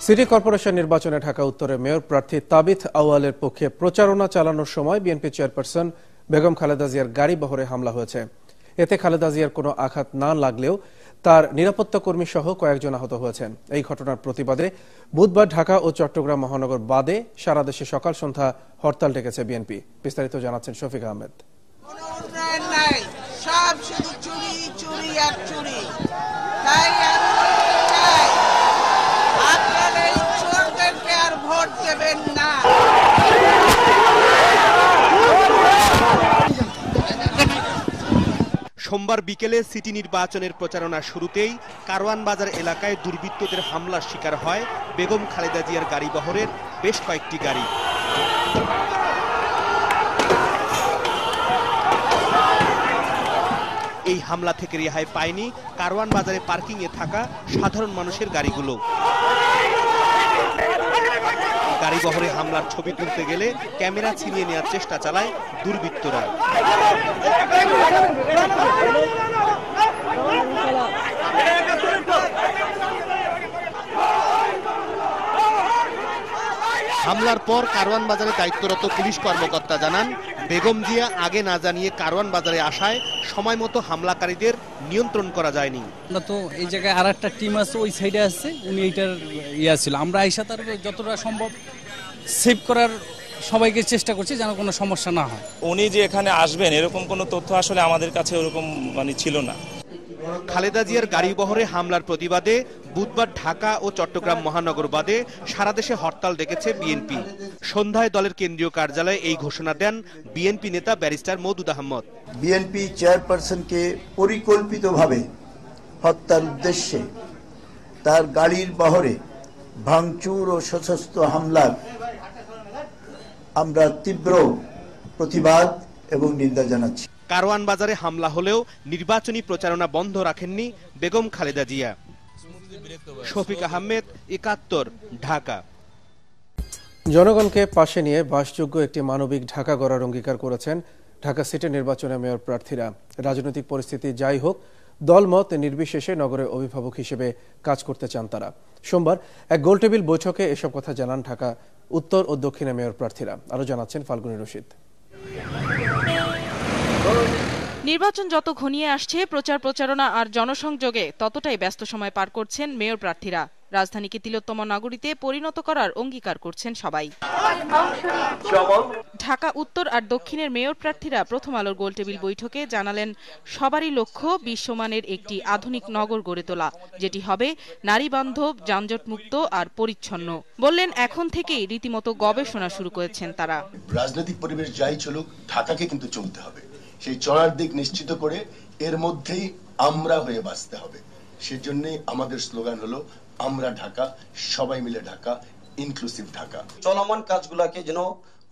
City corporation নির্বাচনে ঢাকা উত্তরের mayor প্রার্থী তাবিথ আউয়ালের পক্ষে প্রচারণা চালানোর সময় বিএনপি চেয়ারপারসন বেগম খালেদা জিয়ার গাড়ি বহরে হামলা হয়েছে। এতে খালেদা জিয়ার কোনো আঘাত না লাগলেও তার নিরাপত্তা কর্মী সহ কয়েকজন আহত হয়েছেন। এই ঘটনার প্রতিবাদে বুধবার ঢাকা ও চট্টগ্রাম মহানগর বাদে সারা দেশে সকাল সন্ধ্যা হরতাল ডেকেছে বিএনপি। বিস্তারিত জানাচ্ছেন শফিক আহমেদ। সোমবার বিকেলে সিটি নির্বাচনের প্রচারণা শুরুতেই কারওয়ান বাজার এলাকায় দুর্বৃত্তদের হামলার শিকার হয় বেগম খালেদা জিয়ার গাড়ি বহরের বেশ কয়েকটি গাড়ি। এই হামলা থেকে রেহাই পায়নি কারওয়ান বাজারে পার্কিং এ থাকা সাধারণ মানুষের গাড়িগুলো। গাড়ি বহরে হামলার ছবি তুলতে গেলে ক্যামেরা ছিনিয়ে নেওয়ার চেষ্টা চালায় দুর্বৃত্তরা। হামলার পর কারওয়ান বাজারে দায়িত্বরত পুলিশ কর্মকর্তা জানান, বেগম জিয়া আগে না জানিয়ে কারওয়ান বাজারে আসায় সময় মতো হামলাকারীদের নিয়ন্ত্রণ করা যায়নি। তো এই জায়গায় আর একটা টিম আছে, ওই সাইডে আছে, উনি এইটার ইয়া ছিল। আমরা আইসা তার যতটা সম্ভব সেভ করার সবাইকে চেষ্টা করছি যেন কোনো সমস্যা না হয়। উনি যে এখানে আসবেন এরকম কোনো তথ্য আসলে আমাদের কাছে ওরকম ছিল না। খালেদা জিয়ার গাড়ি বহরে হামলার প্রতিবাদে বুধবার ঢাকা ও চট্টগ্রাম মহানগর বাদে সারা দেশে হরতাল ডেকেছে বিএনপি। সন্ধ্যায় দলের কেন্দ্রীয় কার্যালয়ে এই ঘোষণা দেন বিএনপি নেতা ব্যারিস্টার মওদুদ আহমদ। বিএনপি চেয়ারপারসনকে পরিকল্পিতভাবে হত্যার উদ্দেশ্যে তার গাড়ির বহরে ভাঙচুর ও সশস্ত্র হামলার আমরা তীব্র প্রতিবাদ এবং নিন্দা জানাচ্ছি। কারওয়ান বাজারে হামলা হলেও নির্বাচনী প্রচারণা বন্ধ রাখেননি বেগম খালেদা জিয়া। শফিক আহমেদ, ৭১, ঢাকা। জনগণকে পাশে নিয়ে বাসযোগ্য একটি মানবিক ঢাকা গড়ার অঙ্গীকার করেছেন ঢাকা সিটি নির্বাচনে মেয়র প্রার্থীরা। রাজনৈতিক পরিস্থিতি যাই হোক, দলমত নির্বিশেষে নগরের অভিভাবক হিসেবে কাজ করতে চান তারা। সোমবার এক গোলটেবিল বৈঠকে এসব কথা জানান ঢাকা উত্তর ও দক্ষিণে মেয়র প্রার্থীরা। আরো জানাচ্ছেন ফাল্গুনী রশিদ। নির্বাচন যত ঘনিয়ে আসছে, প্রচারণা আর জনসংযোগে ততটাই ব্যস্ত সময় পার করছেন মেয়র প্রার্থীরা। রাজধানীকে তিলোত্তম নগরীতে পরিণত করার অঙ্গীকার করছেন সবাই। ঢাকা উত্তর আর দক্ষিণের মেয়র প্রার্থীরা প্রথম আলোর গোলটেবিল বৈঠকে জানালেন, সবারই লক্ষ্য বিশ্বমানের একটি আধুনিক নগর গড়ে তোলা, যেটি হবে নারী বান্ধব, যানজটমুক্ত আর পরিচ্ছন্ন। বললেন, এখন থেকেই রীতিমতো গবেষণা শুরু করেছেন তারা। রাজনৈতিক পরিবেশ যাই চলুক, ঢাকাকে কিন্তু চলতে হবে। সেই চলার দিক নিশ্চিত করে এর মধ্যেই আমরা হয়ে বাঁচতে হবে। সেজন্যই আমাদের স্লোগান হলো, আমরা ঢাকা, সবাই মিলে ঢাকা, ইনক্লুসিভ ঢাকা। চলমান কাজগুলোকে যেন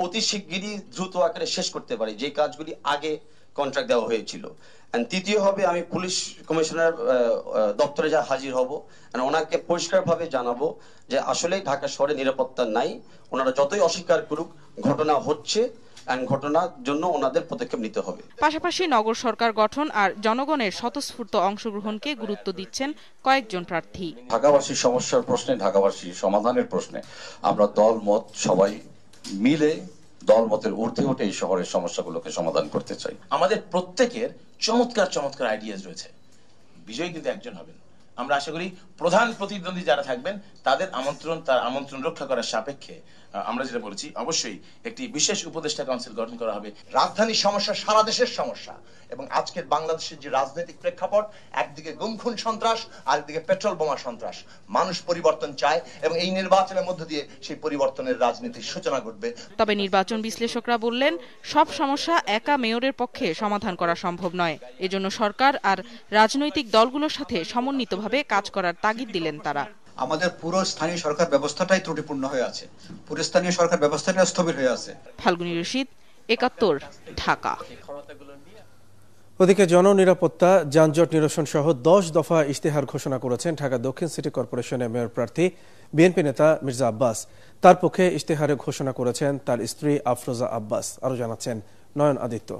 অতি শিগগিরই দ্রুত আকারে শেষ করতে পারি, যে কাজগুলি আগে কন্ট্রাক্ট দেওয়া হয়েছিল। তৃতীয় হবে, আমি পুলিশ কমিশনার দপ্তরে যা হাজির হব, ওনাকে পরিষ্কারভাবে জানাবো যে আসলে ঢাকা শহরে নিরাপত্তা নাই। ওনারা যতই অস্বীকার করুক, ঘটনা হচ্ছে, ঘটনার জন্য ওনাদের পদক্ষেপ নিতে হবে। পাশাপাশি নগর সরকার গঠন আর জনগণের স্বতঃস্ফূর্ত অংশগ্রহণকে গুরুত্ব দিচ্ছেন কয়েকজন প্রার্থী। ঢাকাবাসীর সমস্যার প্রশ্নে, ঢাকাবাসীর সমাধানের প্রশ্নে আমরা দল মত সবাই মিলে দলমতের ঊর্ধ্বে উঠে এই শহরের সমস্যাগুলোকে সমাধান করতে চাই। আমাদের প্রত্যেকের চমৎকার আইডিয়াস রয়েছে। বিজয়ী কিন্তু একজন হবেন। আমরা আশা করি প্রধান প্রতিদ্বন্দ্বী যারা থাকবেন তার আমন্ত্রণ রক্ষা করার সাপেক্ষে আমরা যেটা বলেছি, অবশ্যই একটি বিশেষ উপদেষ্টা কাউন্সিল গঠন করা হবে। রাজধানীর সমস্যা সারা দেশের সমস্যা, এবং আজকের বাংলাদেশের যে রাজনৈতিক প্রেক্ষাপট, একদিকে গুমখুন সন্ত্রাস, আরেকদিকে পেট্রোল বোমা সন্ত্রাস। মানুষ পরিবর্তন চায় এবং এই নির্বাচনের মধ্য দিয়ে সেই পরিবর্তনের রাজনীতির সূচনা ঘটবে। তবে নির্বাচন বিশ্লেষকরা বললেন, সব সমস্যা একা মেয়রের পক্ষে সমাধান করা সম্ভব নয়। এজন্য সরকার আর রাজনৈতিক দলগুলোর সাথে সমন্বিতভাবে কাজ করার তাগিদ দিলেন তারা। আমাদের পুরো স্থানীয় সরকার ব্যবস্থাটাই ত্রুটিপূর্ণ হয়ে আছে, পুরো স্থানীয় সরকার ব্যবস্থাটা স্থবির হয়ে আছে। ফাল্গুনী রশিদ, ৭১, ঢাকা। ওদিকে জননিরাপত্তা, যানজট নিরসন সহ 10 দফা ইশতেহার ঘোষণা করেছেন ঢাকা দক্ষিণ সিটি কর্পোরেশনের মেয়র প্রার্থী বিএনপি নেতা মির্জা আব্বাস। তার পক্ষে ইশতেহারে ঘোষণা করেছেন তার স্ত্রী আফরোজা আব্বাস। আরো জানাচ্ছেন নয়ন আদিত্য।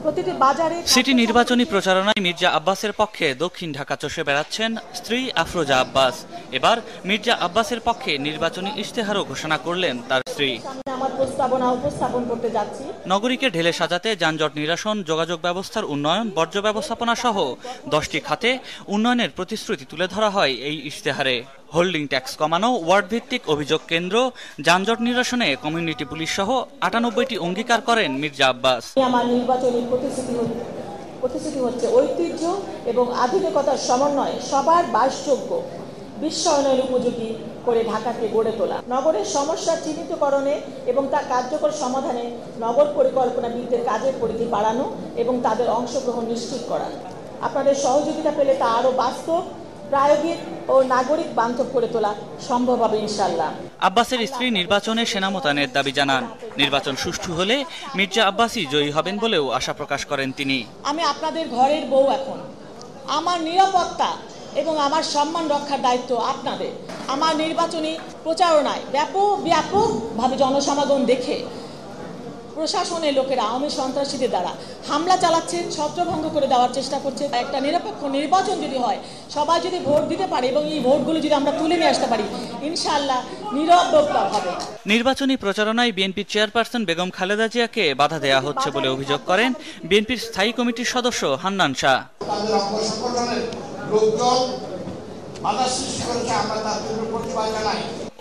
প্রতিটি বাজারে সিটি নির্বাচনী প্রচারণায় মির্জা আব্বাসের পক্ষে দক্ষিণ ঢাকা চষে বেড়াচ্ছেন স্ত্রী আফরোজা আব্বাস। এবার মির্জা আব্বাসের পক্ষে নির্বাচনী ইশতেহারও ঘোষণা করলেন তার স্ত্রী। আমার প্রস্তাবনা উপস্থাপন করতে যাচ্ছি। নগরীকে ঢেলে সাজাতে যানজট নিরসন, যোগাযোগ ব্যবস্থার উন্নয়ন, বর্জ্য ব্যবস্থাপনা সহ 10টি খাতে উন্নয়নের প্রতিশ্রুতি তুলে ধরা হয় এই ইশতেহারে। হোল্ডিং ট্যাক্স কমানো, ওয়ার্ড ভিত্তিক অভিযোগ কেন্দ্র, যানজট নিরসনে কমিউনিটি পুলিশ সহ 98টি অঙ্গীকার করেন মির্জা আব্বাস। আমার নির্বাচনী প্রতিশ্রুতি হচ্ছে ঐতিহ্য এবং আধুনিকতার সমন্বয়ে সবার বাসযোগ্য, বিশ্বায়নের উপযোগী করে ঢাকাকে গড়ে তোলা, নগরের সমস্যা চিহ্নিতকরণে এবং তা কার্যকর সমাধানে নগর পরিকল্পনাবিদদের কাজের পরিধি বাড়ানো এবং তাদের অংশগ্রহণ নিশ্চিত করা। আপনাদের সহযোগিতা পেলে তা আরও বাস্তব, প্রায়োগিক ও নাগরিক বান্ধব করে তোলা সম্ভব হবে ইনশাআল্লাহ। আব্বাসের স্ত্রী নির্বাচনে সেনা মোতায়েনের দাবি জানান। নির্বাচন সুষ্ঠু হলে মির্জা আব্বাসই জয়ী হবেন বলেও আশা প্রকাশ করেন তিনি। আমি আপনাদের ঘরের বউ, এখন আমার নিরাপত্তা এবং আমার সম্মান রক্ষার দায়িত্ব আপনাদের। আমার নির্বাচনী প্রচারণায় ব্যাপকভাবে জনসমাগম দেখে প্রশাসনের লোকেরা আওয়ামী সন্ত্রাসীদের দ্বারা হামলা চালাচ্ছেন, ছত্রভঙ্গ করে দেওয়ার চেষ্টা করছে। একটা নিরপেক্ষ নির্বাচন যদি হয়, সবাই যদি ভোট দিতে পারে এবং এই ভোটগুলো যদি আমরা তুলে নিয়ে আসতে পারি, ইনশাআল্লাহ নীরব বিপ্লব হবে। নির্বাচনী প্রচারণায় বিএনপির চেয়ারপারসন বেগম খালেদা জিয়াকে বাধা দেওয়া হচ্ছে বলে অভিযোগ করেন বিএনপির স্থায়ী কমিটির সদস্য হান্নান শাহ।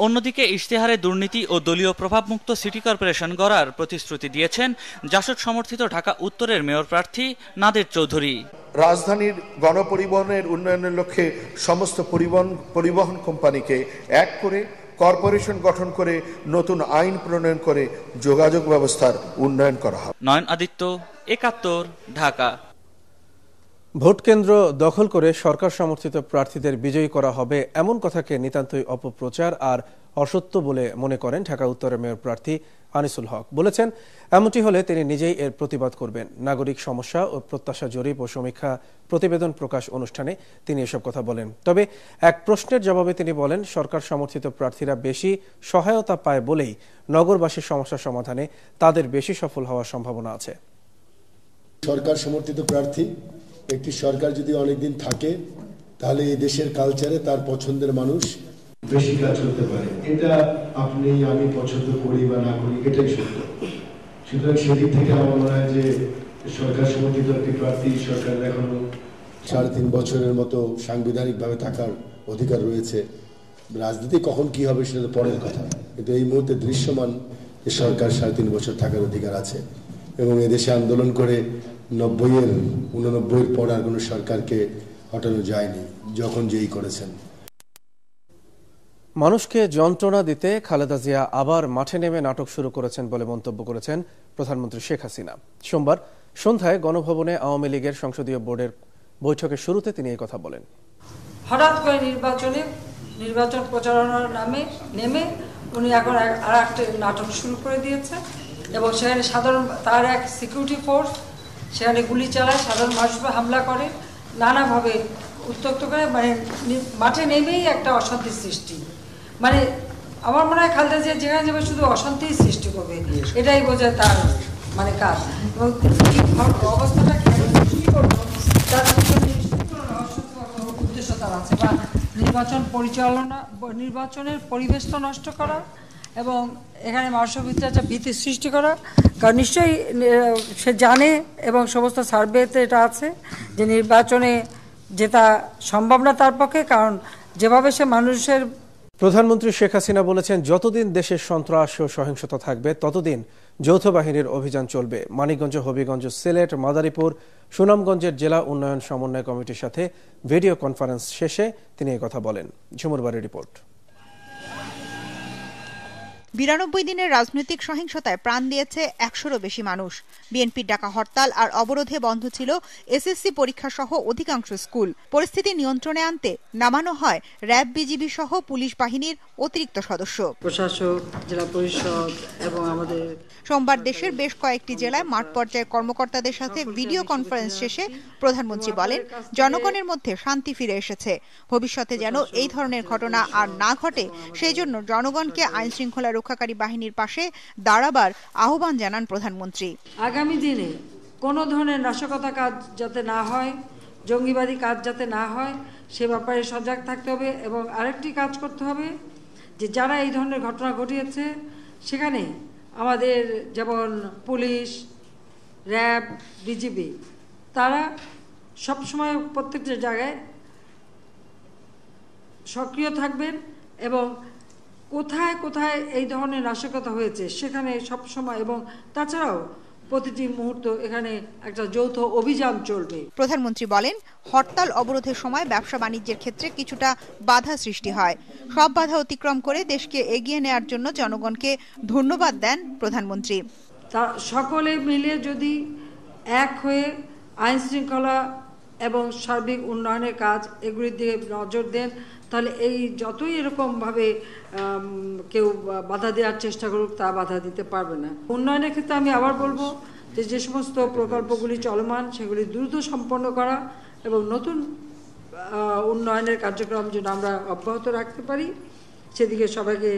অন্যদিকে ইশতেহারে দুর্নীতি ও দলীয় প্রভাবমুক্ত সিটি কর্পোরেশন গড়ার প্রতিশ্রুতি দিয়েছেন জাসদ সমর্থিত ঢাকা উত্তরের মেয়র প্রার্থী নাদের চৌধুরী। রাজধানীর গণপরিবহনের উন্নয়নের লক্ষ্যে সমস্ত পরিবহন কোম্পানিকে এক করে কর্পোরেশন গঠন করে নতুন আইন প্রণয়ন করে যোগাযোগ ব্যবস্থার উন্নয়ন করা হবে। নয়ন আদিত্য, ৭১, ঢাকা। ভোট কেন্দ্র দখল করে সরকার সমর্থিত প্রার্থীদের বিজয়ী করা হবে এমন কথাকে নিতান্তই অপপ্রচার আর অসত্য বলে মনে করেন ঢাকা উত্তরের মেয়র প্রার্থী আনিসুল হক। বলেছেন, এমনটি হলে তিনি নিজেই এর প্রতিবাদ করবেন। নাগরিক সমস্যা ও প্রত্যাশা জরিপ ও সমীক্ষা প্রতিবেদন প্রকাশ অনুষ্ঠানে তিনি এসব কথা বলেন। তবে এক প্রশ্নের জবাবে তিনি বলেন, সরকার সমর্থিত প্রার্থীরা বেশি সহায়তা পায় বলেই নগরবাসীর সমস্যা সমাধানে তাদের বেশি সফল হওয়ার সম্ভাবনা আছে। সরকার সমর্থিত প্রার্থী একটি সরকার যদি অনেকদিন থাকে, তাহলে এই দেশের কালচারে তার পছন্দের মানুষ বেশি কাজ করতে পারে। এটা আপনি আমি পছন্দ করি বা না করি, এটাই সত্য। সুতরাং সেদিক থেকে আমার মনে হয় যে সরকার সমর্থিত একটি প্রার্থী সরকারের এখনো 3.5 বছরের মতো সাংবিধানিকভাবে থাকার অধিকার রয়েছে। রাজনীতি কখন কি হবে সেটা তো পরের কথা, কিন্তু এই মুহূর্তে দৃশ্যমান যে সরকার 3.5 বছর থাকার অধিকার আছে এবং এদেশে আন্দোলন করে 89-এর পর আর কোনো সরকারকে হটানো যায়নি, যখন যেই করেছেন। মানুষকে যন্ত্রণা দিতে খালেদা জিয়া আবার মাঠে নেমে নাটক শুরু করেছেন বলে মন্তব্য করেছেন প্রধানমন্ত্রী শেখ হাসিনা। সোমবার সন্ধ্যায় গণভবনে আওয়ামী লীগের সংসদীয় বোর্ডের বৈঠকের শুরুতে তিনি এই কথা বলেন। হঠাৎ করে নির্বাচন প্রচারণার নামে নেমে উনি এখন আর একটা নাটক শুরু করে দিয়েছে এবং সেখানে তার এক সিকিউরিটি ফোর্স সেখানে গুলি চালায়, সাধারণ মানুষের হামলা করে, নানাভাবে উত্ত্যক্ত করে, মানে মাঠে নেমেই একটা অশান্তির সৃষ্টি। মানে আমার মনে হয় খালেদা জিয়া যেখানে যাবে শুধু অশান্তির সৃষ্টি করবে, এটাই বোঝায় তার মানে কাজ। এবং অবস্থাটা কি করবো তার উদ্দেশ্য তার আছে, বা নির্বাচনের পরিবেশ তো নষ্ট করা এবং এখানে মানুষের ভিতরে একটা ভীতি সৃষ্টি করা। কারণ নিশ্চয়ই সে জানে এবং সমস্ত সার্ভেতে এটা আছে যে নির্বাচনে যেটা সম্ভব না তার পক্ষে, কারণ যেভাবে সে মানুষের। প্রধানমন্ত্রী শেখ হাসিনা বলেছেন, যতদিন দেশে সন্ত্রাস ও সহিংসতা থাকবে ততদিন যৌথ বাহিনীর অভিযান চলবে। মানিকগঞ্জ, হবিগঞ্জ, সিলেট, মাদারীপুর, সুনামগঞ্জের জেলা উন্নয়ন সমন্বয় কমিটির সাথে ভিডিও কনফারেন্স শেষে তিনি এই কথা বলেন। ঝুমুর বাড়ির রিপোর্ট। 92 দিনের রাজনৈতিক সহিংসতায় প্রাণ দিয়েছে 100-এরও বেশি মানুষ। বিএনপির ডাকা হরতাল আর অবরোধে বন্ধ ছিল এসএসসি পরীক্ষা সহ অধিকাংশ স্কুল। পরিস্থিতি নিয়ন্ত্রণে আনতে নামানো হয় র্যাব, বিজিবি সহ পুলিশ বাহিনীর অতিরিক্ত সদস্য, প্রশাসক, জেলা পরিষদ এবং আমাদের। সোমবার দেশের বেশ কয়েকটি জেলায় মাঠ পর্যায়ের কর্মকর্তাদের সাথে ভিডিও কনফারেন্স শেষে প্রধানমন্ত্রী বলেন, জনগণের মধ্যে শান্তি ফিরে এসেছে। ভবিষ্যতে যেন এই ধরনের ঘটনা আর না ঘটে সেই জন্য জনগণকে আইন শৃঙ্খলা রক্ষাকারী বাহিনীর পাশে দাঁড়াবার আহ্বান জানান প্রধানমন্ত্রী। আগামী দিনে কোনো ধরনের নাশকতা কাজ যাতে না হয়, জঙ্গিবাদী কাজ যাতে না হয় সে ব্যাপারে সজাগ থাকতে হবে। এবং আরেকটি কাজ করতে হবে যে যারা এই ধরনের ঘটনা ঘটিয়েছে সেখানে আমাদের যেমন পুলিশ, র্যাব, বিজিবি তারা সবসময় প্রত্যেকটা জায়গায় সক্রিয় থাকবেন এবং কোথায় কোথায় এই ধরনের নাশকতা হয়েছে সেখানে সবসময়, এবং তাছাড়াও প্রতিটি মুহূর্ত এখানে একটা যৌথ অভিযান চলবে। প্রধানমন্ত্রী বলেন, হরতাল অবরোধের সময় ব্যবসা বাণিজ্যের ক্ষেত্রে কিছুটা বাধা সৃষ্টি হয়। সব বাধা অতিক্রম করে দেশকে এগিয়ে নেওয়ার জন্য জনগণকে ধন্যবাদ দেন প্রধানমন্ত্রী। তা সকলে মিলে যদি এক হয়ে আইন শৃঙ্খলা এবং সার্বিক উন্নয়নের কাজ এগুলির দিকে নজর দেন, তাহলে এই যতই এরকমভাবে কেউ বাধা দেওয়ার চেষ্টা করুক তা বাধা দিতে পারবে না। উন্নয়নের ক্ষেত্রে আমি আবার বলবো যে সমস্ত প্রকল্পগুলি চলমান সেগুলি দ্রুত সম্পন্ন করা এবং নতুন উন্নয়নের কার্যক্রম যেন আমরা অব্যাহত রাখতে পারি সেদিকে সবাইকে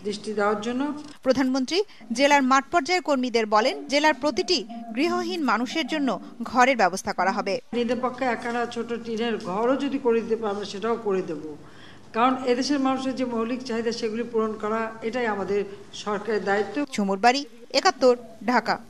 দৃষ্টি দেওয়ার জন্য। প্রধানমন্ত্রী জেলার মাঠ পর্যায়ের কর্মীদের বলেন, জেলার প্রতিটি গৃহহীন মানুষের জন্য ঘরের ব্যবস্থা করা হবে। নিজেদের পক্ষে একখানা ছোট টিনের ঘরও যদি করে দিতে পারে আমরা সেটাও করে দেব, কারণ এদেশের মানুষের যে মৌলিক চাহিদা সেগুলি পূরণ করা এটাই আমাদের সরকারের দায়িত্ব। ঝুমুর বাড়ি, ৭১, ঢাকা।